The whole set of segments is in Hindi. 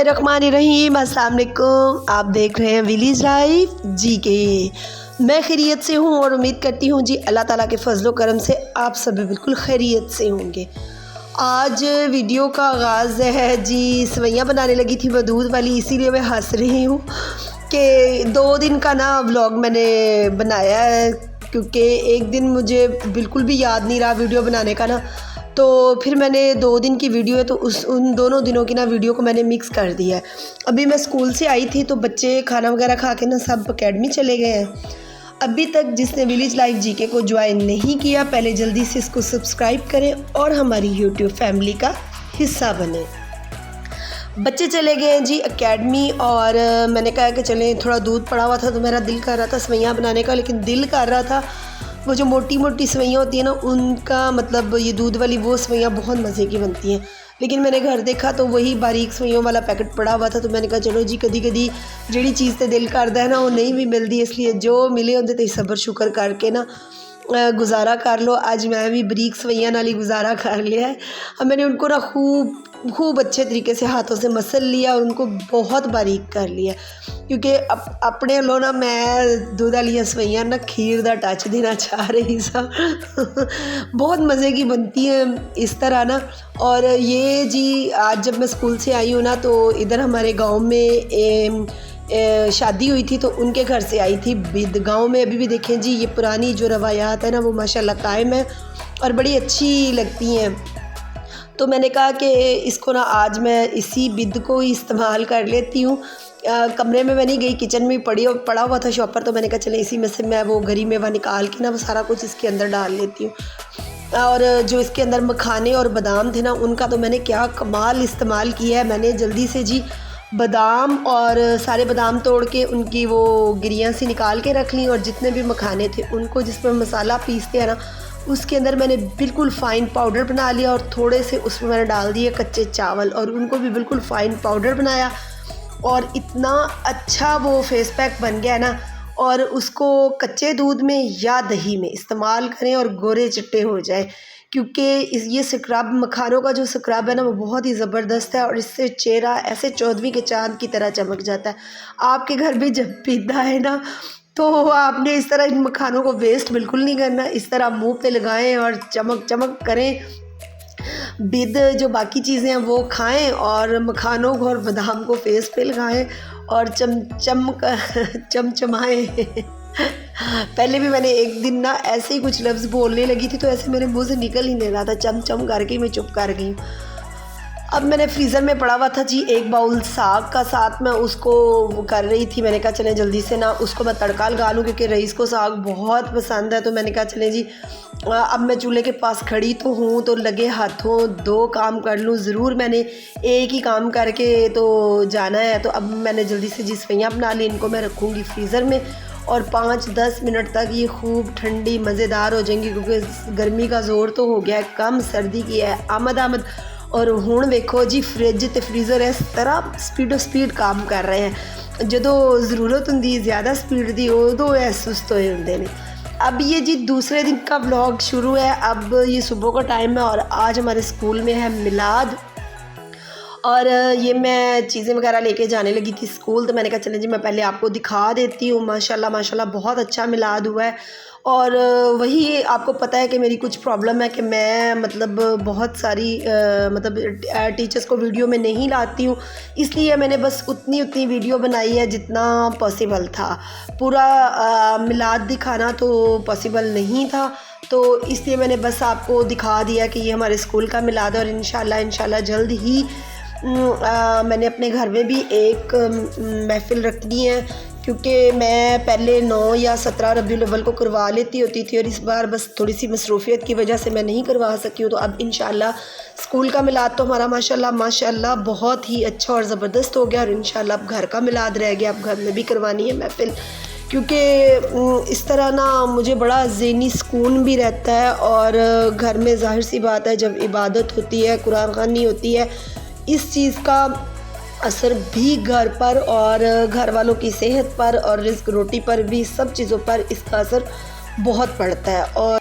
बिस्मिल्लाहिर्रहमानिर्रहीम। अस्सलाम वालेकुम। आप देख रहे हैं विलेज लाइफ जी के। मैं खैरियत से हूँ और उम्मीद करती हूँ जी अल्लाह ताला के फजलो करम से आप सभी बिल्कुल खैरियत से होंगे। आज वीडियो का आगाज़ है जी, सेवइयाँ बनाने लगी थी मैं दूध वाली, इसीलिए मैं हंस रही हूँ कि 2 दिन का ना व्लॉग मैंने बनाया है, क्योंकि एक दिन मुझे बिल्कुल भी याद नहीं रहा वीडियो बनाने का ना, तो फिर मैंने 2 दिन की वीडियो है तो उन दोनों दिनों की ना वीडियो को मैंने मिक्स कर दिया है। अभी मैं स्कूल से आई थी तो बच्चे खाना वगैरह खा के ना सब अकेडमी चले गए हैं। अभी तक जिसने विलेज लाइफ जीके को ज्वाइन नहीं किया, पहले जल्दी से इसको सब्सक्राइब करें और हमारी यूट्यूब फैमिली का हिस्सा बने। बच्चे चले गए हैं जी अकेडमी और मैंने कहा कि चलें, थोड़ा दूध पड़ा हुआ था तो मेरा दिल कर रहा था सेवइयाँ बनाने का, लेकिन दिल कर रहा था वो जो मोटी मोटी सेवइयाँ होती है ना उनका, मतलब ये दूध वाली वो सेवइयाँ बहुत मज़े की बनती हैं। लेकिन मैंने घर देखा तो वही बारीक सेवइयों वाला पैकेट पड़ा हुआ था, तो मैंने कहा चलो जी कदी कदी जिहड़ी चीज़ ते दिल करता है ना वो नहीं भी मिलती, इसलिए जो मिले उहदे ते सब्र शुक्र करके ना गुजारा कर लो। आज मैं भी बरीक सेवइयाँ नाल ही गुजारा कर लिया है। अब मैंने उनको ना खूब अच्छे तरीके से हाथों से मसल लिया और उनको बहुत बारीक कर लिया, क्योंकि अपने लो ना मैं दूध वाली सेवइयाँ ना खीर दा टच देना चाह रही सा बहुत मज़े की बनती है इस तरह ना। और ये जी आज जब मैं स्कूल से आई हूँ ना तो इधर हमारे गांव में शादी हुई थी तो उनके घर से आई थी बिद। गांव में अभी भी देखें जी ये पुरानी जो रवायात है ना वो माशाल्लाह कायम है और बड़ी अच्छी लगती हैं। तो मैंने कहा कि इसको ना आज मैं इसी बिद को ही इस्तेमाल कर लेती हूँ। कमरे में मैं नहीं गई, किचन में पड़ा हुआ था शॉपर, तो मैंने कहा चले इसी में से मैं वो गरी मेवा निकाल के ना वो सारा कुछ इसके अंदर डाल लेती हूँ। और जो इसके अंदर मखाने और बादाम थे ना उनका तो मैंने क्या कमाल इस्तेमाल किया है। मैंने जल्दी से जी बादाम और सारे बादाम तोड़ के उनकी वो गिरियाँ सी निकाल के रख ली, और जितने भी मखाने थे उनको जिसमें मसाला पीसते हैं ना उसके अंदर मैंने बिल्कुल फ़ाइन पाउडर बना लिया, और थोड़े से उसमें मैंने डाल दिए कच्चे चावल और उनको भी बिल्कुल फ़ाइन पाउडर बनाया। और इतना अच्छा वो फेस पैक बन गया है ना, और उसको कच्चे दूध में या दही में इस्तेमाल करें और गोरे चिट्टे हो जाए, क्योंकि ये स्क्रब मखानों का जो स्क्रब है ना वो बहुत ही ज़बरदस्त है और इससे चेहरा ऐसे 14वीं के चाँद की तरह चमक जाता है। आपके घर भी जब पीता है ना तो आपने इस तरह इन मखानों को वेस्ट बिल्कुल नहीं करना, इस तरह मुंह पे लगाएं और चमक चमक करें। बिद जो बाकी चीज़ें हैं वो खाएं और मखानों को और बादाम को फेस पे लगाएं और चमचमाएं पहले भी मैंने एक दिन ना ऐसे ही कुछ लफ्ज़ बोलने लगी थी तो ऐसे मेरे मुंह से निकल ही नहीं रहा था, चम करके मैं चुप कर गई। अब मैंने फ्रीज़र में पड़ा हुआ था जी 1 बाउल साग का, साथ में उसको वो कर रही थी। मैंने कहा चलें जल्दी से ना उसको मैं तड़का लगा लूँ, क्योंकि रईस को साग बहुत पसंद है। तो मैंने कहा चलें जी अब मैं चूल्हे के पास खड़ी तो हूँ तो लगे हाथों 2 काम कर लूँ ज़रूर। मैंने एक ही काम करके तो जाना है, तो अब मैंने जल्दी से जी सेवइयाँ बना ली। इनको मैं रखूँगी फ्रीज़र में और 5-10 मिनट तक ये खूब ठंडी मज़ेदार हो जाएंगी, क्योंकि गर्मी का ज़ोर तो हो गया है कम, सर्दी की है आमद। और हुण वेखो जी फ्रिज ते फ्रीज़र इस तरह स्पीड काम कर रहे हैं। जो ज़रूरत होंगी ज़्यादा स्पीड की उदों ये सुस्त होए होंदे ने। अब ये जी दूसरे दिन का व्लॉग शुरू है। अब ये सुबह का टाइम है और आज हमारे स्कूल में है मिलाद, और ये मैं चीज़ें वगैरह लेके जाने लगी थी स्कूल। तो मैंने कहा चलें जी मैं पहले आपको दिखा देती हूँ। माशाल्लाह बहुत अच्छा मिलाद हुआ है। और वही आपको पता है कि मेरी कुछ प्रॉब्लम है कि मैं मतलब बहुत सारी टीचर्स को वीडियो में नहीं लाती हूँ, इसलिए मैंने बस उतनी वीडियो बनाई है जितना पॉसिबल था। पूरा मिलाद दिखाना तो पॉसिबल नहीं था, तो इसलिए मैंने बस आपको दिखा दिया कि ये हमारे स्कूल का मिलाद है। और इंशाल्लाह जल्द ही मैंने अपने घर में भी एक महफ़िल रखनी है, क्योंकि मैं पहले 9 या 17 रबीउल अव्वल को करवा लेती होती थी और इस बार बस थोड़ी सी मसरूफ़ियत की वजह से मैं नहीं करवा सकी हूँ। तो अब इंशाल्लाह स्कूल का मिलाद तो हमारा माशाल्लाह बहुत ही अच्छा और ज़बरदस्त हो गया, और इंशाल्लाह अब घर का मिलाद रह गया, अब घर में भी करवानी है महफ़िल, क्योंकि इस तरह ना मुझे बड़ा ज़हनी सुकून भी रहता है। और घर में ज़ाहिर सी बात है जब इबादत होती है, कुरान ख़वानी होती है, इस चीज़ का असर भी घर पर और घर वालों की सेहत पर और रिज़्क रोटी पर भी, सब चीज़ों पर इसका असर बहुत पड़ता है। और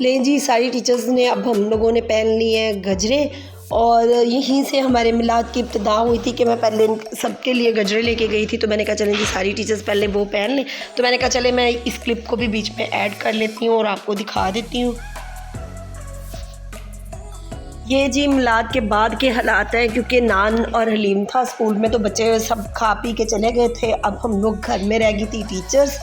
लें जी, सारी टीचर्स ने अब हम लोगों ने पहन लिए हैं गजरे और यहीं से हमारे मिलाद की इब्तिदा हुई थी कि मैं पहले सबके लिए गजरे लेके गई थी। तो मैंने कहा चलें जी सारी टीचर्स पहले वो पहन लें, तो मैंने कहा चले मैं इस क्लिप को भी बीच में ऐड कर लेती हूँ और आपको दिखा देती हूँ। ये जी मिलाद के बाद के हालात हैं, क्योंकि नान और हलीम था स्कूल में तो बच्चे सब खा पी के चले गए थे। अब हम लोग घर में रह गई थी टीचर्स,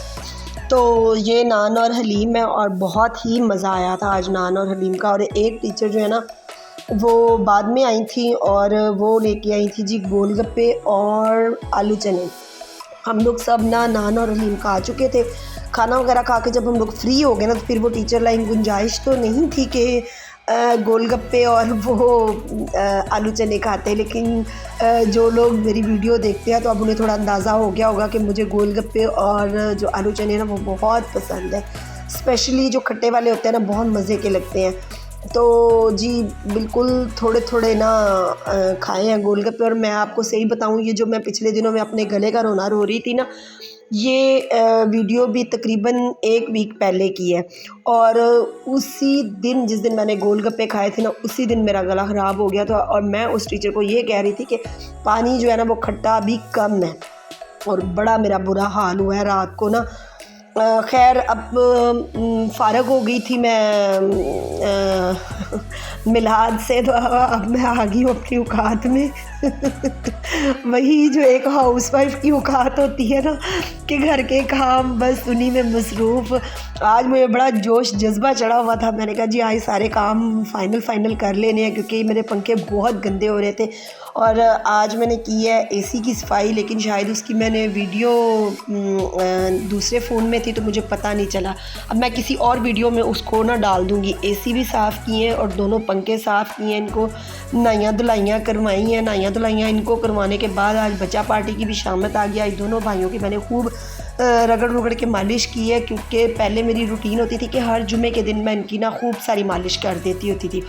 तो ये नान और हलीम है और बहुत ही मज़ा आया था आज नान और हलीम का। और एक टीचर जो है ना वो बाद में आई थी और वो लेके आई थी जी गोलगप्पे और आलू चने। हम लोग सब ना नान और हलीम खा चुके थे। खाना वगैरह खा के जब हम लोग फ्री हो गए ना तो फिर वो टीचर लाइन गुंजाइश तो नहीं थी कि गोलगप्पे और वो आलू चने खाते, लेकिन जो लोग मेरी वीडियो देखते हैं तो अब उन्हें थोड़ा अंदाज़ा हो गया होगा कि मुझे गोलगप्पे और जो आलू चने ना वो बहुत पसंद है। स्पेशली जो खट्टे वाले होते हैं ना बहुत मज़े के लगते हैं। तो जी बिल्कुल थोड़े थोड़े ना खाए हैं गोलगप्पे। और मैं आपको सही बताऊं, ये जो मैं पिछले दिनों में अपने गले का रोना रो रही थी ना, ये वीडियो भी तकरीबन 1 वीक पहले की है। और उसी दिन जिस दिन मैंने गोलगप्पे खाए थे ना उसी दिन मेरा गला ख़राब हो गया था। और मैं उस टीचर को ये कह रही थी कि पानी जो है ना वो खट्टा भी कम है, और बड़ा मेरा बुरा हाल हुआ है रात को ना। खैर अब फ़ारग हो गई थी मैं मिलाद से, तो अब मैं आ गई हूँ अपनी औकात में वही जो एक हाउसवाइफ की औकात होती है ना कि घर के काम बस उन्हीं में मसरूफ़। आज मुझे बड़ा जोश जज्बा चढ़ा हुआ था। मैंने कहा जी आज सारे काम फाइनल कर लेने हैं, क्योंकि मेरे पंखे बहुत गंदे हो रहे थे। और आज मैंने की है एसी की सफाई, लेकिन शायद उसकी मैंने वीडियो दूसरे फ़ोन में थी तो मुझे पता नहीं चला। अब मैं किसी और वीडियो में उसको ना डाल दूँगी। एसी भी साफ़ किए हैं और दोनों पंखे साफ़ किए हैं, इनको नाइयाँ धुलाइयाँ करवाई हैं। नाइयाँ धुलाइयाँ इनको करवाने के बाद आज बच्चा पार्टी की भी शामत आ गया। दोनों भाइयों की मैंने खूब रगड़ के मालिश की है, क्योंकि पहले मेरी रूटीन होती थी कि हर जुमे के दिन मैं इनकी ना खूब सारी मालिश कर देती होती थी।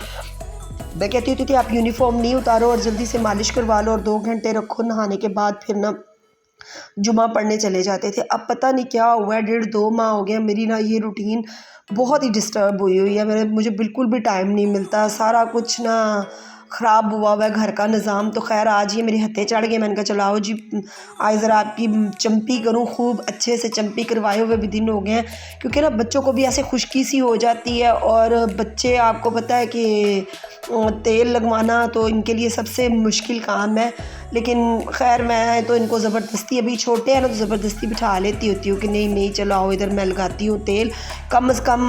मैं कहती होती थी आप यूनिफॉर्म नहीं उतारो और जल्दी से मालिश करवा लो और 2 घंटे रखो, नहाने के बाद फिर ना जुमा पढ़ने चले जाते थे। अब पता नहीं क्या हुआ है, 1.5-2 माह हो गया मेरी ना ये रूटीन बहुत ही डिस्टर्ब हुई है। मुझे बिल्कुल भी टाइम नहीं मिलता, सारा कुछ ना ख़राब हुआ है घर का निज़ाम। तो खैर आज ये मेरे हत्थे चढ़ गए। मैंने कहा चलो आओ जी आज ज़रा आपकी चंपी करूँ, खूब अच्छे से चंपी करवाए हुए भी दिन हो गए हैं, क्योंकि ना बच्चों को भी ऐसे खुश्की सी हो जाती है। और बच्चे आपको पता है कि तेल लगवाना तो इनके लिए सबसे मुश्किल काम है। लेकिन खैर मैं तो इनको ज़बरदस्ती, अभी छोटे हैं ना तो ज़बरदस्ती बिठा लेती होती हूँ कि नहीं चलो आओ इधर मैं लगाती हूँ तेल। कम से कम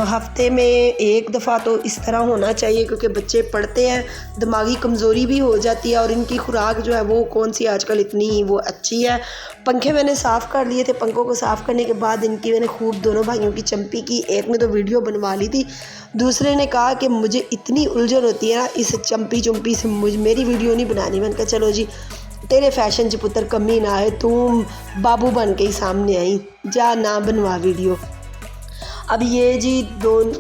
हफ्ते में 1 दफ़ा तो इस तरह होना चाहिए, क्योंकि बच्चे पढ़ते हैं, दिमागी कमज़ोरी भी हो जाती है और इनकी खुराक जो है वो कौन सी आजकल इतनी वो अच्छी है। पंखे मैंने साफ़ कर लिए थे। पंखों को साफ़ करने के बाद इनकी मैंने खूब दोनों भाइयों की चंपी की। एक ने तो वीडियो बनवा ली थी, दूसरे ने कहा कि मुझे इतनी उलझन होती है ना इस चंपी से, मेरी वीडियो नहीं बनानी। मैंने कहा चलो जी तेरे फैशन च पुत्र कमी ना आए, तू बाबू बन के ही सामने आई, जा ना बनवा वीडियो। अब ये जी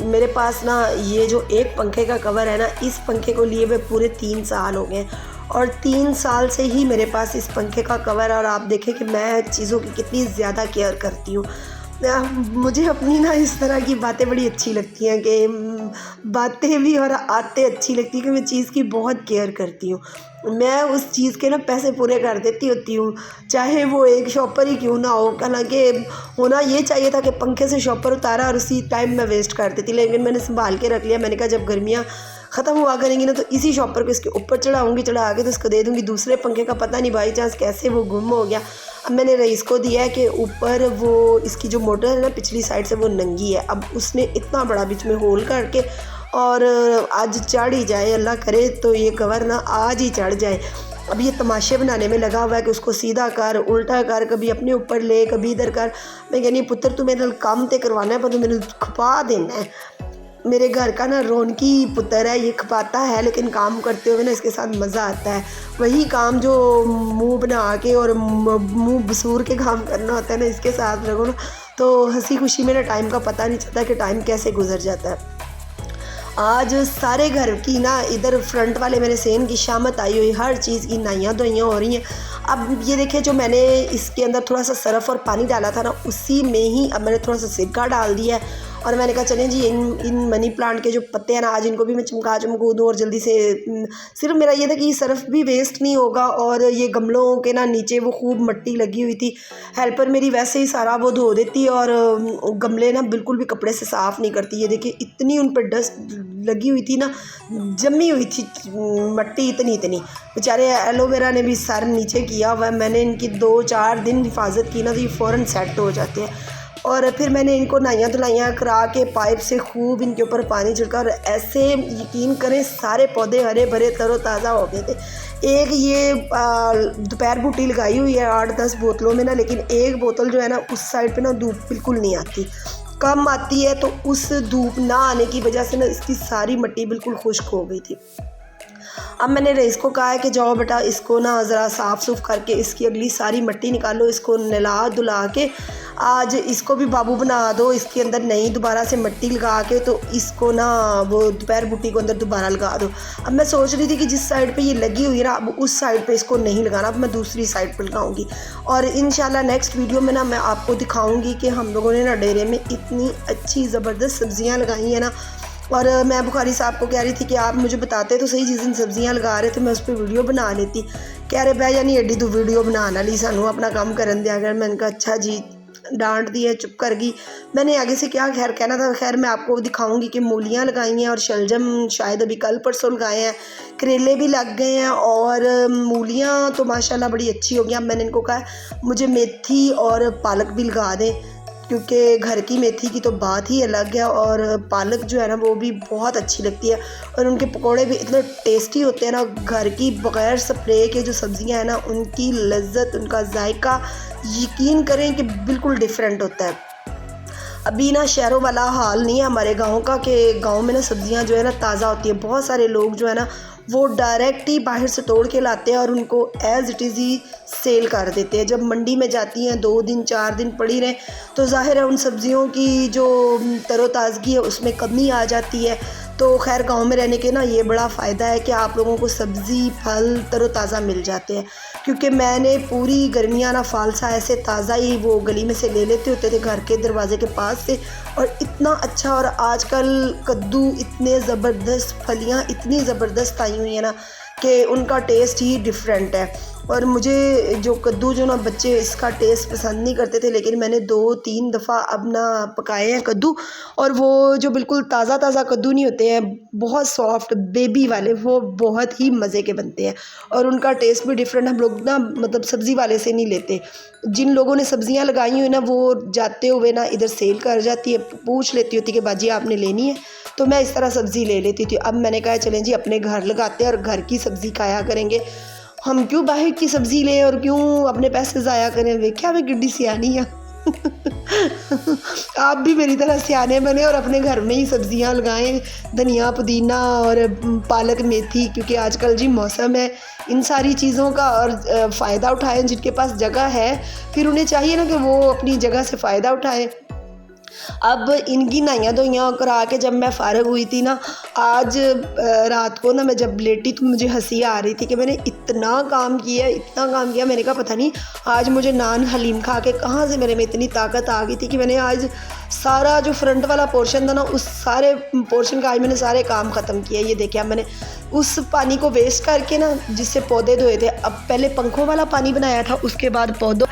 मेरे पास ना ये जो एक पंखे का कवर है ना, इस पंखे को लिए हुए पूरे 3 साल हो गए और 3 साल से ही मेरे पास इस पंखे का कवर है। और आप देखें कि मैं चीज़ों की कितनी ज़्यादा केयर करती हूँ। मुझे अपनी ना इस तरह की बातें बड़ी अच्छी लगती हैं कि बातें भी और आते अच्छी लगती है कि मैं चीज़ की बहुत केयर करती हूँ। मैं उस चीज़ के ना पैसे पूरे कर देती होती हूँ, चाहे वो एक शॉपर ही क्यों ना हो। हालांकि होना ये चाहिए था कि पंखे से शॉपर उतारा और उसी टाइम मैं वेस्ट कर देती, लेकिन मैंने संभाल के रख लिया। मैंने कहा जब गर्मियाँ ख़त्म हुआ करेंगी ना तो इसी शॉपर को इसके ऊपर चढ़ाऊँगी, चढ़ा के तो इसको दे दूँगी। दूसरे पंखे का पता नहीं बाई चांस कैसे वो गुम हो गया। अब मैंने रईस को दिया है कि ऊपर वो इसकी जो मोटर है ना पिछली साइड से वो नंगी है। अब उसने इतना बड़ा बीच में होल करके और आज चढ़ ही जाए, अल्लाह करे तो ये कवर ना आज ही चढ़ जाए। अब ये तमाशे बनाने में लगा हुआ है कि उसको सीधा कर, उल्टा कर, कभी अपने ऊपर ले, कभी इधर कर। मैं कहनी पुत्र तू मेरे काम ते करवाना है पर तू मेरे खपा देना है। मेरे घर का ना रौनकी पुत्र है, ये खपाता है लेकिन काम करते हुए ना इसके साथ मज़ा आता है। वही काम जो मुंह बना के और मुंह बसूर के काम करना होता है ना, इसके साथ रखो ना तो हंसी खुशी में ना टाइम का पता नहीं चलता कि टाइम कैसे गुजर जाता है। आज सारे घर की ना इधर फ्रंट वाले मेरे सेन की शामत आई हुई, हर चीज़ की नाइयाँ धोइयाँ हो रही हैं। अब ये देखिए जो मैंने इसके अंदर थोड़ा सा सरफ़ और पानी डाला था ना, उसी में ही अब मैंने थोड़ा सा सिरका डाल दिया है और मैंने कहा चलें जी इन मनी प्लांट के जो पत्ते हैं ना आज इनको भी मैं चमकू दूँ और जल्दी से सिर्फ मेरा ये था कि सरफ भी वेस्ट नहीं होगा। और ये गमलों के ना नीचे वो खूब मिट्टी लगी हुई थी, हेल्पर मेरी वैसे ही सारा वो धो देती और गमले ना बिल्कुल भी कपड़े से साफ़ नहीं करती। ये देखिए इतनी उन पर डस्ट लगी हुई थी ना, जमी हुई थी मिट्टी इतनी बेचारे एलोवेरा ने भी सर नीचे किया हुआ। मैंने इनकी 2-4 दिन हिफाजत की ना तो ये फ़ौरन सेट हो जाते हैं। और फिर मैंने इनको नहाइयाँ धुलाइयाँ करा के पाइप से खूब इनके ऊपर पानी छिड़का और ऐसे यकीन करें सारे पौधे हरे भरे तरोताज़ा हो गए थे। एक ये दोपहर बूटी लगाई हुई है 8-10 बोतलों में ना, लेकिन एक बोतल जो है ना उस साइड पे ना धूप बिल्कुल नहीं आती, कम आती है। तो उस धूप ना आने की वजह से ना इसकी सारी मिट्टी बिल्कुल खुश्क हो गई थी। अब मैंने रईस को कहा है कि जाओ बेटा इसको ना ज़रा साफ़ सुफ करके इसकी अगली सारी मिट्टी निकालो, इसको नहला धुला के आज इसको भी बाबू बना दो, इसके अंदर नई दोबारा से मिट्टी लगा के तो इसको ना वो दोपहर बूटी को अंदर दोबारा लगा दो। अब मैं सोच रही थी कि जिस साइड पे ये लगी हुई है ना अब उस साइड पे इसको नहीं लगाना, अब मैं दूसरी साइड पे लगाऊंगी। और इंशाल्लाह नेक्स्ट वीडियो में ना मैं आपको दिखाऊंगी कि हम लोगों ने ना डेरे में इतनी अच्छी ज़बरदस्त सब्ज़ियाँ लगाई हैं ना। और मैं बुखारी साहब को कह रही थी कि आप मुझे बताते तो सही, जिस दिन सब्ज़ियाँ लगा रहे थे मैं उस पर वीडियो बना लेती। कह रहे बह यानी एडी तू वीडियो बनाना ली सानू अपना काम करन दिया कर। मैंने कहा अच्छा जी, डांट दी है, चुप कर गई। मैंने आगे से क्या खैर कहना था। खैर मैं आपको दिखाऊंगी कि मूलियाँ लगाई हैं और शलजम शायद अभी कल परसों लगाए हैं, करेले भी लग गए हैं और मूलियाँ तो माशाल्लाह बड़ी अच्छी हो गई। अब मैंने इनको कहा मुझे मेथी और पालक भी लगा दें, क्योंकि घर की मेथी की तो बात ही अलग है और पालक जो है ना वो भी बहुत अच्छी लगती है और उनके पकोड़े भी इतने टेस्टी होते हैं ना। घर की बग़ैर स्प्रे के जो सब्ज़ियां हैं ना उनकी लज्जत, उनका जायका यकीन करें कि बिल्कुल डिफरेंट होता है। अभी ना शहरों वाला हाल नहीं है हमारे गांव का कि गांव में ना सब्ज़ियां जो है ना ताज़ा होती है। बहुत सारे लोग जो है ना वो डायरेक्ट ही बाहर से तोड़ के लाते हैं और उनको एज़ इट इज़ ही सेल कर देते हैं। जब मंडी में जाती हैं 2 दिन 4 दिन पड़ी रहें तो ज़ाहिर है उन सब्ज़ियों की जो तरोताज़गी है उसमें कमी आ जाती है। तो खैर गांव में रहने के ना ये बड़ा फ़ायदा है कि आप लोगों को सब्ज़ी फल तरोताज़ा मिल जाते हैं। क्योंकि मैंने पूरी गर्मियाँ ना फ़ालसा ऐसे ताज़ा ही वो गली में से ले लेते होते थे घर के दरवाज़े के पास से, और इतना अच्छा। और आजकल कद्दू इतने ज़बरदस्त, फलियाँ इतनी ज़बरदस्त आई हुई हैं ना कि उनका टेस्ट ही डिफरेंट है। और मुझे जो कद्दू जो ना बच्चे इसका टेस्ट पसंद नहीं करते थे, लेकिन मैंने 2-3 दफ़ा अब ना पकाए हैं कद्दू, और वो जो बिल्कुल ताज़ा कद्दू नहीं होते हैं, बहुत सॉफ्ट बेबी वाले, वो बहुत ही मज़े के बनते हैं और उनका टेस्ट भी डिफरेंट। हम लोग ना मतलब सब्ज़ी वाले से नहीं लेते। जिन लोगों ने सब्ज़ियाँ लगाई हुई ना वो जाते हुए ना इधर सेल कर जाती है, पूछ लेती होती कि बाजी आपने लेनी है, तो मैं इस तरह सब्ज़ी ले लेती थी। अब मैंने कहा चलें जी अपने घर लगाते हैं और घर की सब्ज़ी खाया करेंगे, हम क्यों बाहर की सब्ज़ी लें और क्यों अपने पैसे ज़ाया करें। देखिए मैं किड्डी सियानी है। आप भी मेरी तरह सियाने बने और अपने घर में ही सब्ज़ियां लगाएं, धनिया पुदीना और पालक मेथी, क्योंकि आजकल जी मौसम है इन सारी चीज़ों का और फ़ायदा उठाएं। जिनके पास जगह है फिर उन्हें चाहिए ना कि वो अपनी जगह से फ़ायदा उठाएं। अब इनकी नहाइयाँ धोइयाँ करा के जब मैं फ़ारग हुई थी ना आज रात को ना मैं जब लेटी तो मुझे हंसी आ रही थी कि मैंने इतना काम किया। मैंने कहा पता नहीं आज मुझे नान हलीम खा के कहाँ से मेरे में इतनी ताकत आ गई थी कि मैंने आज सारा जो फ्रंट वाला पोर्शन था ना उस सारे पोर्शन का आज मैंने सारे काम ख़त्म किए। ये देखिए अब मैंने उस पानी को वेस्ट करके ना जिससे पौधे धोए थे, अब पहले पंखों वाला पानी बनाया था, उसके बाद पौधों,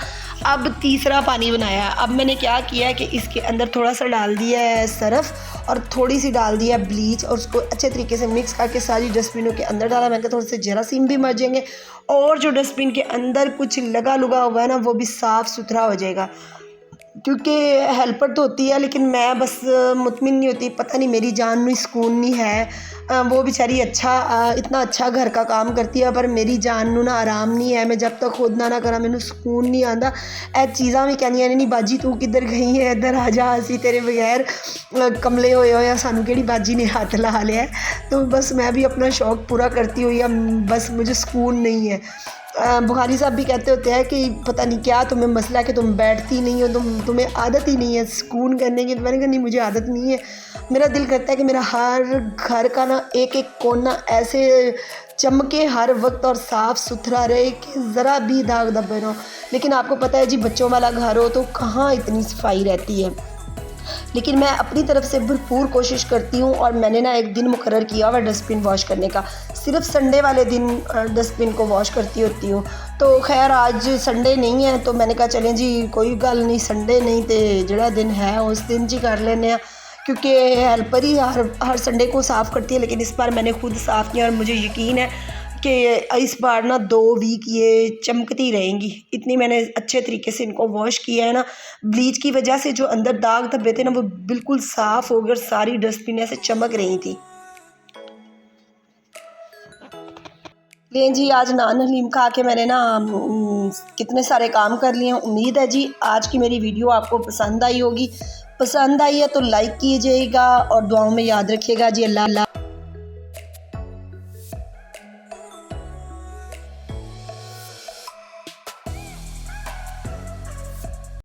अब तीसरा पानी बनाया। अब मैंने क्या किया है कि इसके अंदर थोड़ा सा डाल दिया है सरफ और थोड़ी सी डाल दिया ब्लीच और उसको अच्छे तरीके से मिक्स करके सारी डस्टबिनों के अंदर डाला। मैंने कहा थोड़े से जरासीम भी मर जाएंगे और जो डस्टबिन के अंदर कुछ लगा लुगा हुआ है ना वो भी साफ़ सुथरा हो जाएगा। क्योंकि हेल्पर तो होती है लेकिन मैं बस मुतमिन नहीं होती, पता नहीं मेरी जान में सुकून नहीं है। वो बेचारी इतना अच्छा घर का काम करती है पर मेरी जान नू ना आराम नहीं है। मैं जब तक खुद ना करा मैनू सुकून नहीं आता। ए चीज़ां भी कहनियां नहीं बाजी तू किधर गई है, इधर आ जा, असी तेरे बगैर कमले होए सानू केड़ी बाजी ने हाथ ला लिया है। तो बस मैं भी अपना शौक़ पूरा करती हुई बस मुझे सुकून नहीं है। बुखारी साहब भी कहते होते हैं कि पता नहीं क्या तुम्हें मसला है कि तुम बैठती नहीं हो, तुम्हें आदत ही नहीं है सुकून करने की। मैंने कहा नहीं मुझे आदत नहीं है, मेरा दिल करता है कि मेरा हर घर का ना एक एक कोना ऐसे चमके हर वक्त और साफ़ सुथरा रहे कि ज़रा भी दाग धब्बे ना हो। लेकिन आपको पता है जी बच्चों वाला घर हो तो कहाँ इतनी सफाई रहती है। लेकिन मैं अपनी तरफ से भरपूर कोशिश करती हूँ और मैंने ना एक दिन मुकर्रर किया हुआ डस्टबिन वॉश करने का, सिर्फ संडे वाले दिन डस्टबिन को वॉश करती होती हूँ। तो खैर आज संडे नहीं है तो मैंने कहा चलें जी कोई गल नहीं, संडे नहीं तो जड़ा दिन है उस दिन जी कर लेने, क्योंकि हेल्पर ही हर संडे को साफ़ करती है, लेकिन इस बार मैंने खुद साफ़ किया और मुझे यकीन है कि इस बार ना 2 वीक ये चमकती रहेंगी। इतनी मैंने अच्छे तरीके से इनको वॉश किया है ना, ब्लीच की वजह से जो अंदर दाग धब्बे थे ना वो बिल्कुल साफ़ हो गए और सारी डस्टबिन ऐसे चमक रही थी। लें जी आज नान हलीम खा के मैंने ना कितने सारे काम कर लिए हैं। उम्मीद है जी आज की मेरी वीडियो आपको पसंद आई होगी। पसंद आई है तो लाइक कीजिएगा और दुआओं में याद रखिएगा जी। अल्लाह